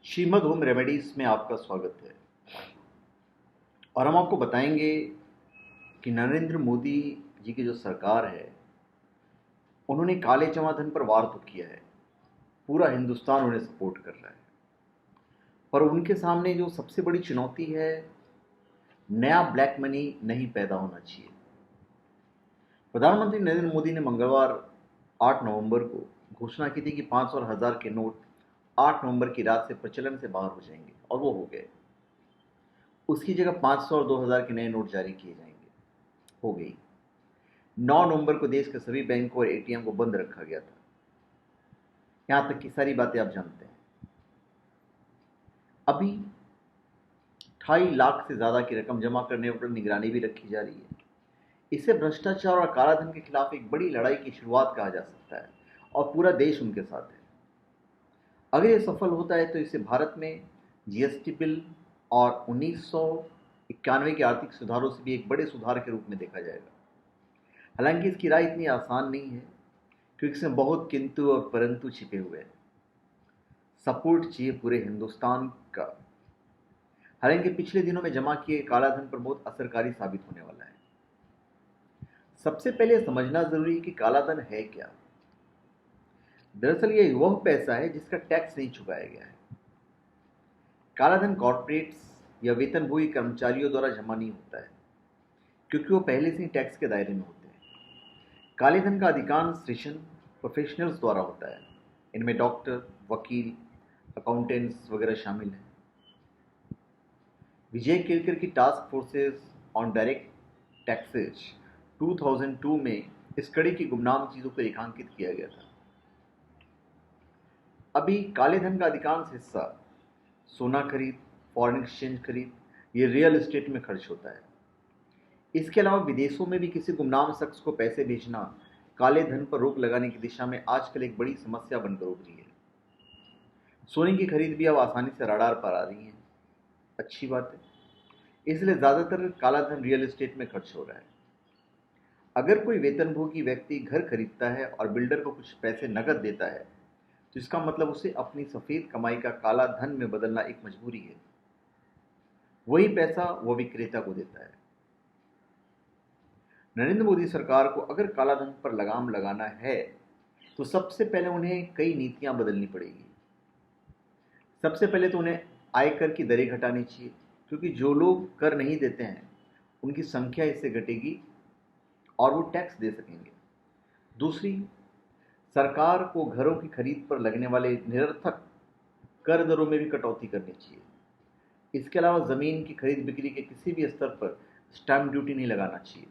Shrimad home remedies में आपका स्वागत है। और हम आपको बताएंगे कि नरेंद्र मोदी जी की जो सरकार है, उन्होंने काले जमाधन पर वार तो किया है। पूरा हिंदुस्तान उन्हें सपोर्ट कर रहा है, पर उनके सामने जो सबसे बड़ी चुनौती है, नया ब्लैक मनी नहीं पैदा होना चाहिए। प्रधानमंत्री नरेंद्र मोदी ने मंगलवार 8 नवंबर को घोषणा की थी कि 500 और 1000 के नोट 8 नवंबर की रात से प्रचलन से बाहर हो जाएंगे, और वो हो गए। उसकी जगह 500 और 2000 के नए नोट जारी किए जाएंगे, हो गई। 9 नवंबर को देश के सभी बैंकों और एटीएम को बंद रखा गया था। यहां तक की सारी बातें आप जानते हैं। अभी 2.5 लाख से ज्यादा की रकम जमा करने पर निगरानी भी रखी जा रही है। इसे भ्रष्टाचार और कालाधन के खिलाफ एक बड़ी लड़ाई की शुरुआत कहा जा सकता है, और पूरा देश उनके साथ है। अगर यह सफल होता है तो इसे भारत में जीएसटी बिल और 1991 के आर्थिक सुधारों से भी एक बड़े सुधार के रूप में देखा जाएगा। हालांकि इसकी राह इतनी आसान नहीं है, क्योंकि इसमें बहुत किंतु और परंतु छिपे हुए हैं। सपोर्ट चाहिए पूरे हिंदुस्तान का। हालांकि पिछले दिनों में जमा किए कालाधन पर बहुत असरकारी साबित होने वाला है। सबसे पहले समझना जरूरी है कि कालाधन है क्या। दरअसल यह वह पैसा है जिसका टैक्स नहीं चुकाया गया है। कालाधन कॉर्पोरेट्स या वेतनभोगी कर्मचारियों द्वारा जमा नहीं होता है, क्योंकि वो पहले से ही टैक्स के दायरे में होते हैं। काले धन का अधिकांश सृजन प्रोफेशनल्स द्वारा होता है। इनमें डॉक्टर, वकील, अकाउंटेंट्स वगैरह शामिल हैं। विजय केरकर की task forces on direct taxes 2002 में इस कड़ी की गुमनाम चीजों को रेखांकित किया गया था। अभी काले धन का अधिकांश हिस्सा सोना खरीद, फॉरेन एक्सचेंज खरीद, ये रियल एस्टेट में खर्च होता है। इसके अलावा विदेशों में भी किसी गुमनाम शख्स को पैसे भेजना काले धन पर रोक लगाने की दिशा में आजकल एक बड़ी समस्या बनकर उभरी है। सोने की खरीद भी अब आसानी से रडार पर आ रही है। अच्छी बात है। इसलिए ज्यादातर काला धन रियल एस्टेट में खर्च हो रहा है। अगर कोई वेतनभोगी व्यक्ति घर खरीदता है और बिल्डर को कुछ पैसे नकद देता है, तो इसका मतलब उसे अपनी सफेद कमाई का काला धन में बदलना एक मजबूरी है। वही पैसा वो विक्रेता को देता है। नरेंद्र मोदी सरकार को अगर कालाधन पर लगाम लगाना है, तो सबसे पहले उन्हें कई नीतियां बदलनी पड़ेगी। सबसे पहले तो उन्हें आयकर की दरें घटानी चाहिए, क्योंकि जो लोग कर नहीं देते हैं उनकी संख्या इससे घटेगी और वो टैक्स दे सकेंगे। दूसरी, सरकार को घरों की खरीद पर लगने वाले निरर्थक कर दरों में भी कटौती करनी चाहिए। इसके अलावा जमीन की खरीद बिक्री के किसी भी स्तर पर स्टैंप ड्यूटी नहीं लगाना चाहिए।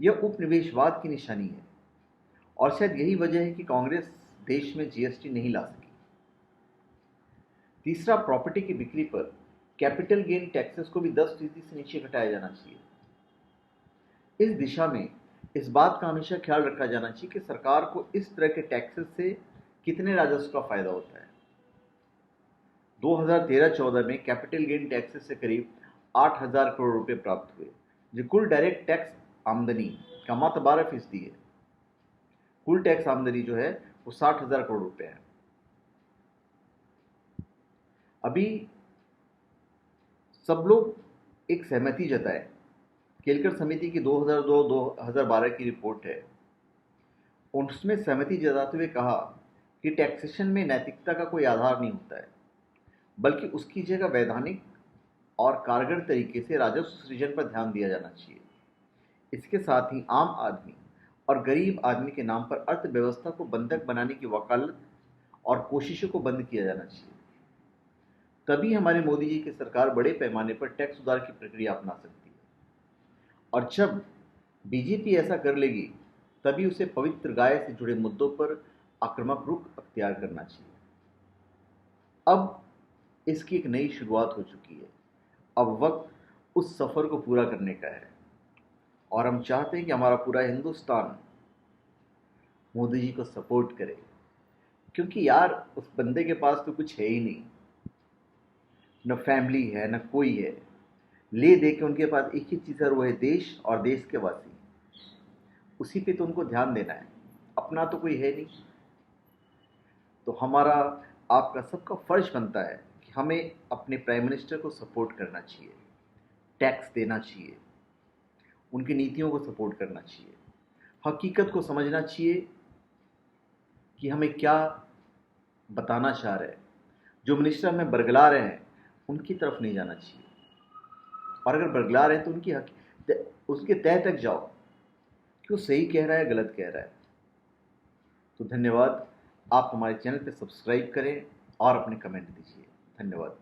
यह उपनिवेशवाद की निशानी है, और शायद यही वजह है कि कांग्रेस देश में जीएसटी नहीं ला सकी। तीसरा, प्रॉपर्टी की बिक्री पर कैपिटल गेन टैक्सेस को भी 10% से नीचे घटाया जाना चाहिए। इस दिशा में इस बात का हमेशा ख्याल रखा जाना चाहिए कि सरकार को इस तरह के टैक्सेस से कितने राजस्व का फायदा होता है। 2013-14 में कैपिटल गेन टैक्सेस से करीब 8000 करोड़ रुपए प्राप्त हुए, जो कुल डायरेक्ट टैक्स आमदनी का मात्र 12% है। कुल टैक्स आमदनी जो है वो 60,000 करोड़ रुपए है। अभी सब लोग एक सहमति जताए। केलकर समिति की 2002-2012 की रिपोर्ट है। उसमें सहमति जताते हुए कहा कि टैक्सेशन में नैतिकता का कोई आधार नहीं होता है, बल्कि उसकी जगह वैधानिक और कारगर तरीके से राजस्व सृजन पर ध्यान दिया जाना चाहिए। इसके साथ ही आम आदमी और गरीब आदमी के नाम पर अर्थव्यवस्था को बंधक बनाने की वकालत और कोशिशों को बंद किया जाना चाहिए। तभी हमारे मोदी जी की सरकार बड़े पैमाने पर टैक्स सुधार की प्रक्रिया अपना सकती है। और जब बीजेपी ऐसा कर लेगी, तभी उसे पवित्र गाय से जुड़े मुद्दों पर आक्रामक रुख अख्तियार करना चाहिए। अब इसकी एक नई शुरुआत हो चुकी है। अब वक्त उस सफर को पूरा करने का है, और हम चाहते हैं कि हमारा पूरा हिंदुस्तान मोदी जी को सपोर्ट करे, क्योंकि यार उस बंदे के पास तो कुछ है ही नहीं। न फैमिली है, न कोई है। ले दे के उनके पास एक ही चीज़ है, वो है देश और देश के वासी। उसी पे तो उनको ध्यान देना है। अपना तो कोई है नहीं। तो हमारा आपका सबका फ़र्ज बनता है कि हमें अपने प्राइम मिनिस्टर को सपोर्ट करना चाहिए, टैक्स देना चाहिए, उनकी नीतियों को सपोर्ट करना चाहिए, हकीकत को समझना चाहिए कि हमें क्या बताना चाह रहे हैं। जो मिनिस्टर हमें बरगला रहे हैं उनकी तरफ नहीं जाना चाहिए, और अगर बरगला रहे हैं तो उसके तह तक जाओ कि वो सही कह रहा है गलत कह रहा है। तो धन्यवाद। आप हमारे चैनल पे सब्सक्राइब करें और अपने कमेंट दीजिए। धन्यवाद।